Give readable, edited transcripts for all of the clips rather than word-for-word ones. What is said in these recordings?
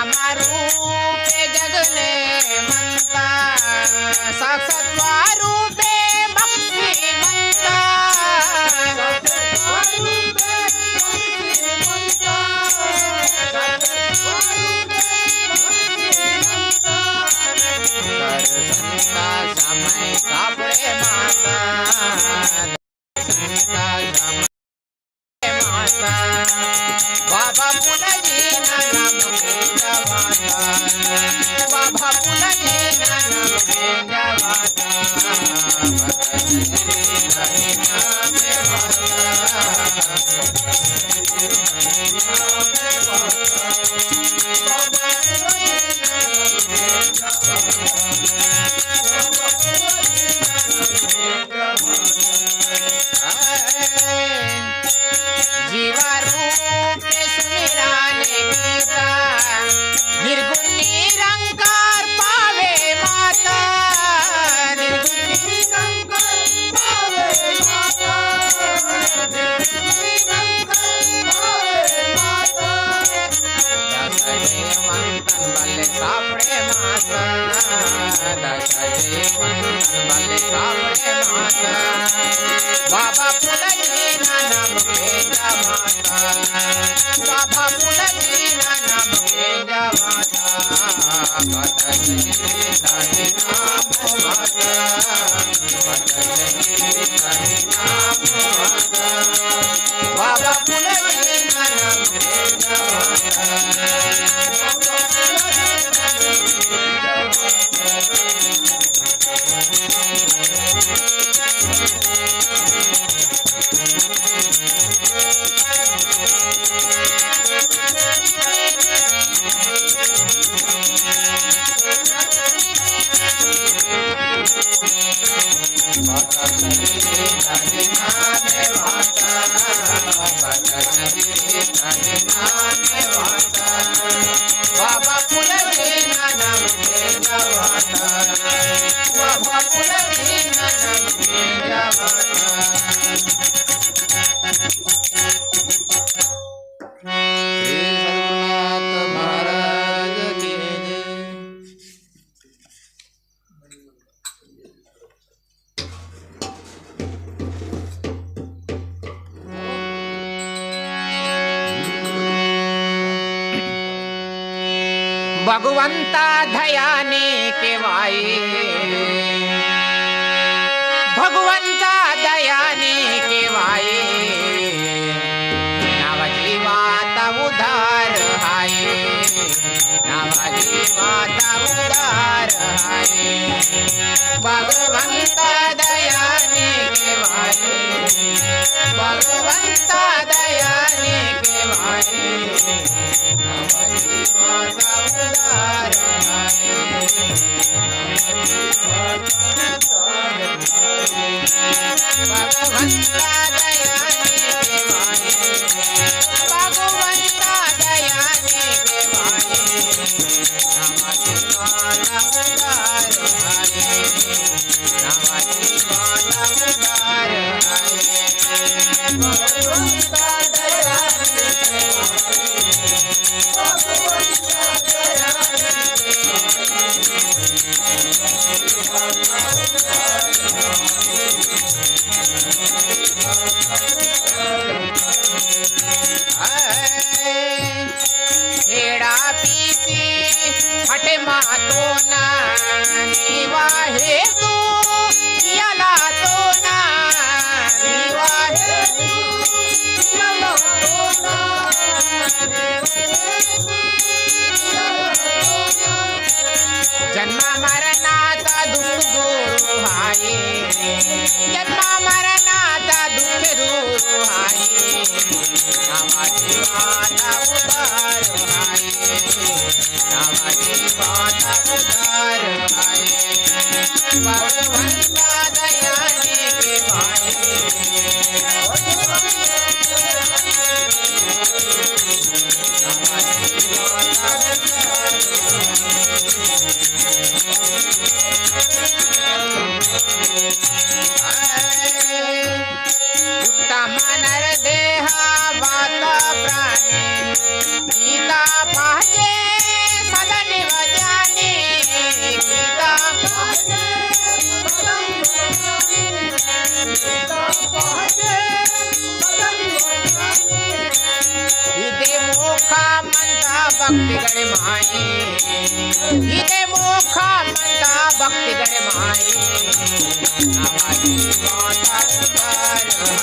नामारूपे जगने म्हणता सत्वारूपे भक्ती म्हणता दर्शनता समय सापडे माता माता बाबा पुलाजी नाम घेंजा माता बाबा पुलाजी नाम घेंजा माता जीवारूप सुमिराने गीता निर्गुण निरंकार पावे माता निर्गुण निरंकार पावे माता दशजेवंतन बले सापडे माता दशजेवंतन बले सापडे माता बाबा पुलाजी नाम घेंजा माता बाबा पुलाजी नाम घेंजा माता कथनी नाम माता कथनी नाम माता बाबा पुलाजी नाम घेंजा माता बाबा पुलाजी नाम घेंजा माता बाबा पुलाजी नाम घेंजा माता श्री सद्गुरुनाथ महाराज की जय। भगवंता दयाने केवाई भगवंता दयाने केवाई नावा जीवाता उधार हाय नावा जीवाता उधार हाय भगवंता दयाने केवाई भगवंता दयाने केवाई नावा जीवाता उधार हाय भगवंता दयाने केवाई भगवंता दयाने केवाई नावा जीवाता उधार हाय नावा जीवाता उधार हाय भगवंता दयाने हेड़ा पीसी हटे मातो ना निवाहे तू याला तो ना निवाहे तू याला तो ना जन्म मरणाचा दुःख दूर आहे जन्म मरणाचा दुःख दूर आहे नावाची माता उधार आहे नावाची माता उधार आहे भगवंता दयाने केवाई नावाची माता उत्तम नर देहा वात प्राणी गीता पाहे सदन वजाने गीता इदे मोखा मंदा भक्ति गण माई इदे मोखा मंदा भक्ति गण माई नमाजी माता उदार है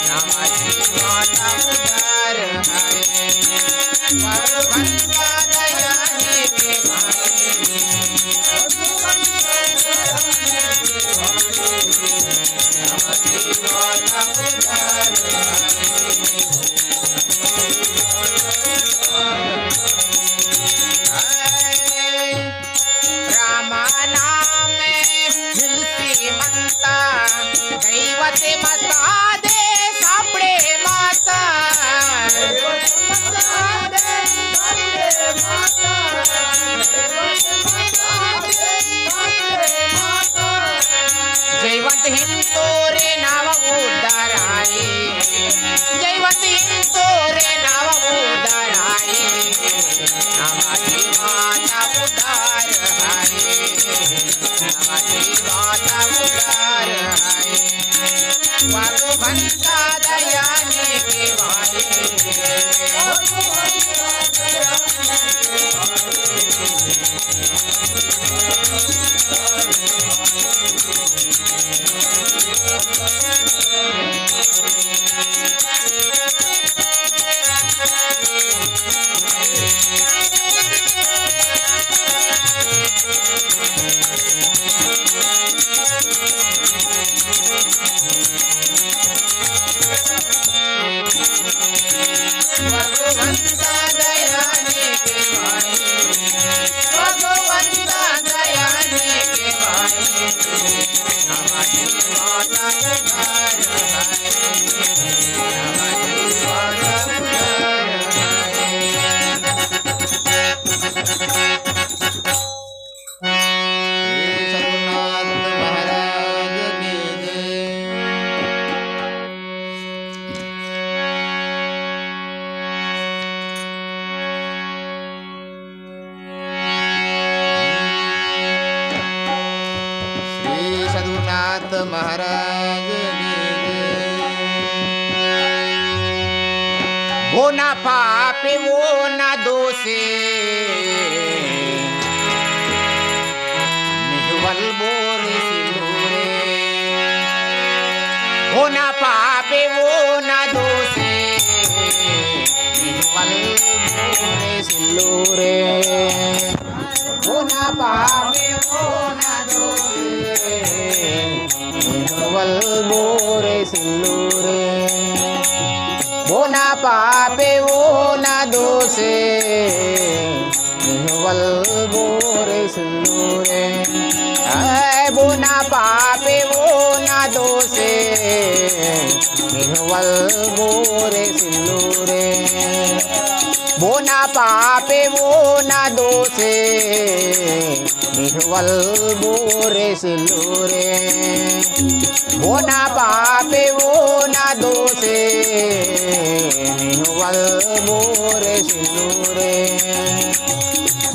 नमाजी माता उदार है परबंदा दयानी के माई नमाजी माता उदार रामा नाम हिलती मनता दैवते मता दे सापडे माता जयवंत हिंदोरे नाव उद्धाराये जयवंत हिंदोरे नाव उद्धाराये नमाजी माता उद्धार है नमाजी माता उद्धार है परबंदा दयानी के माई भगवंता दयानी के माई भगवंता दयानी के माई नमाजी माता उद्धार है नमाजी माता उद्धार है सर्वनाथ महाराज की जय। सद्गुरुनाथ महाराज वो ना पापे वो ना दोषे निहुवल बोरे सिलोरे वो ना पापे वो ना दोषे निहुवल बोरे सिलोरे वो ना पापे वो ना दोषे निहुवल बोरे सिलोरे वो ना पापे वो ना दोषे निहुवल बोरे सिलोरे वो ना पापे वो ना दोषे निहुवल बोरे सिलोरे वो ना पापे वो ना दोषे निहुवल बोरे सिलोरे वो ना पापे वो ना दोषे निहुवल बोरे सिलोरे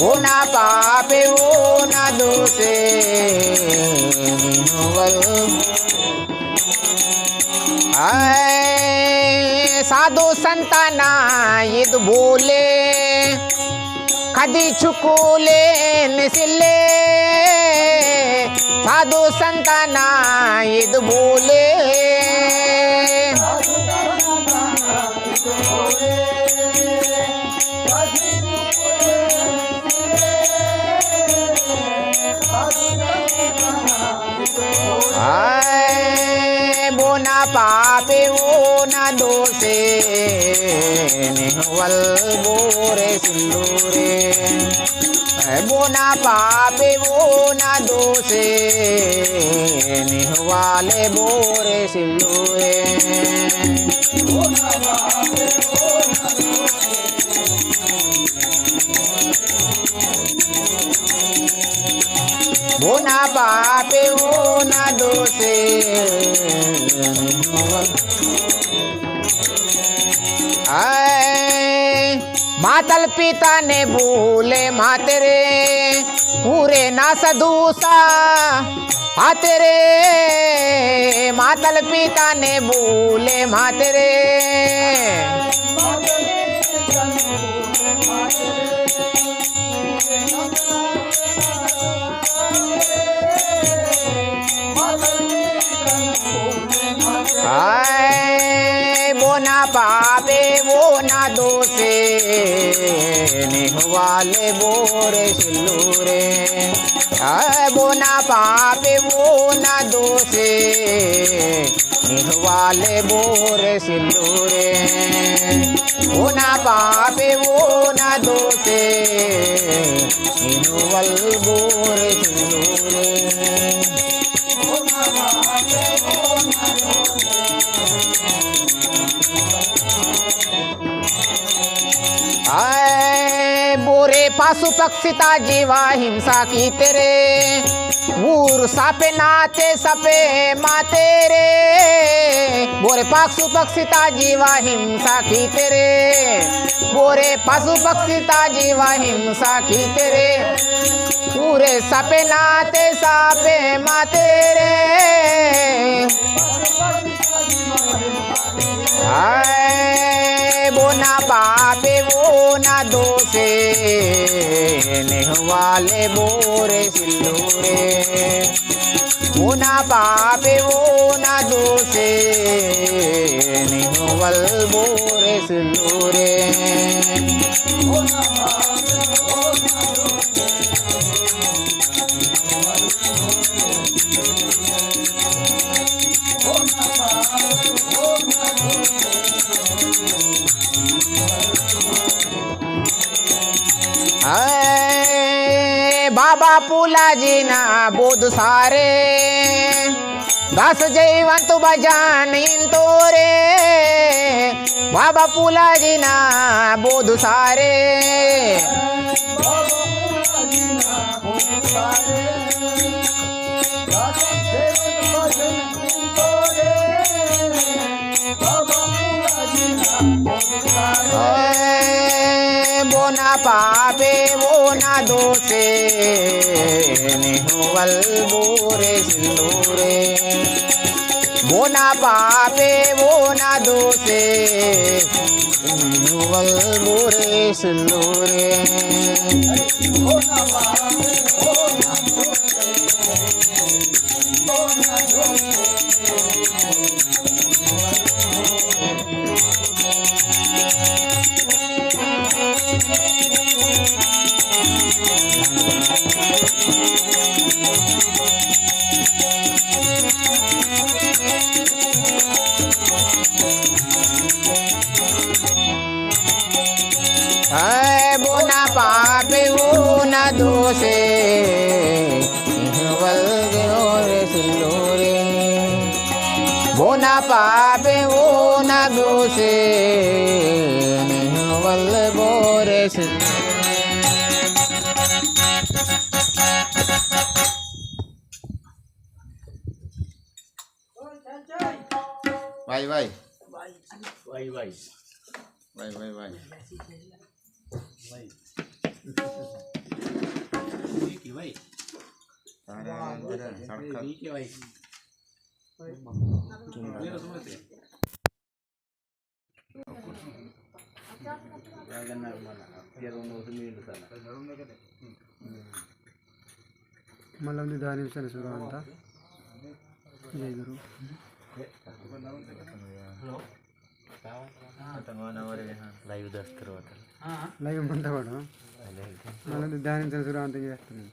वो ना पापे वो ना दोषे निहुवल साधु संताना यद बोले कदी चुकोले निसिले साधु संताना यद बोले वो ना पापे वो ना दोषे निहुवल बोरे सिलोरे वो ना पापे वो ना दोषे निहुवाले बोरे सिलोरे बोना पापे वो ना दोषे आए मातल पिता ने भूले मातेरे पूरे ना सदूसा हातेरे मातल पिता ने भूले मातेरे आए बोना पापे वो ना दोषे निहवाले बोरे सिल्लूरे आए बोना पापे वो ना दोषे निहवाले बोरे सिल्लूरे बोना पापे वो ना दोषे निहवल बोरे सिल्लूरे आए बोरे पासु पक्षिता जीवा हिंसा की तेरे ऊर सापे नाते सपे माते रे बोरे पासु पक्षिता जीवा हिंसा की तेरे बोरे पशु पक्षिता जीवा हिंसा की तेरे पूरे सपे नाते सापे माते रे आए बोना पापे वो ना दोषे निहवाले बोरे सिल्लूरे बोना पापे वो ना दोषे निहवल बोरे सिल्लूरे बाबा पुलाजी ना बोध सारे दास जयवंत बजान तोरे बाबा पुलाजी ना बोध सारे बोना पापे वो ना दोषे निहवल बोरे सिल्लूरे बोना पापे वो ना दोषे निहवल बोरे सिल्लूरे बोना पापे वो ना दोषे निहवल बोरे सिल्लूरे बोना पापे वो ना दोषे निहवल बोरे सिल्लूरे भाई भाई भाई भाई भाई भाई भाई भाई మళ్ళీ 10 నిమిషాలు చూడ అంతా జై గురు లైవ్ దస్ తర్వాత లైవ్ మంతా కూడా మళ్ళీ 10 నిమిషాలు చూడ అంతా చేస్తున్నాను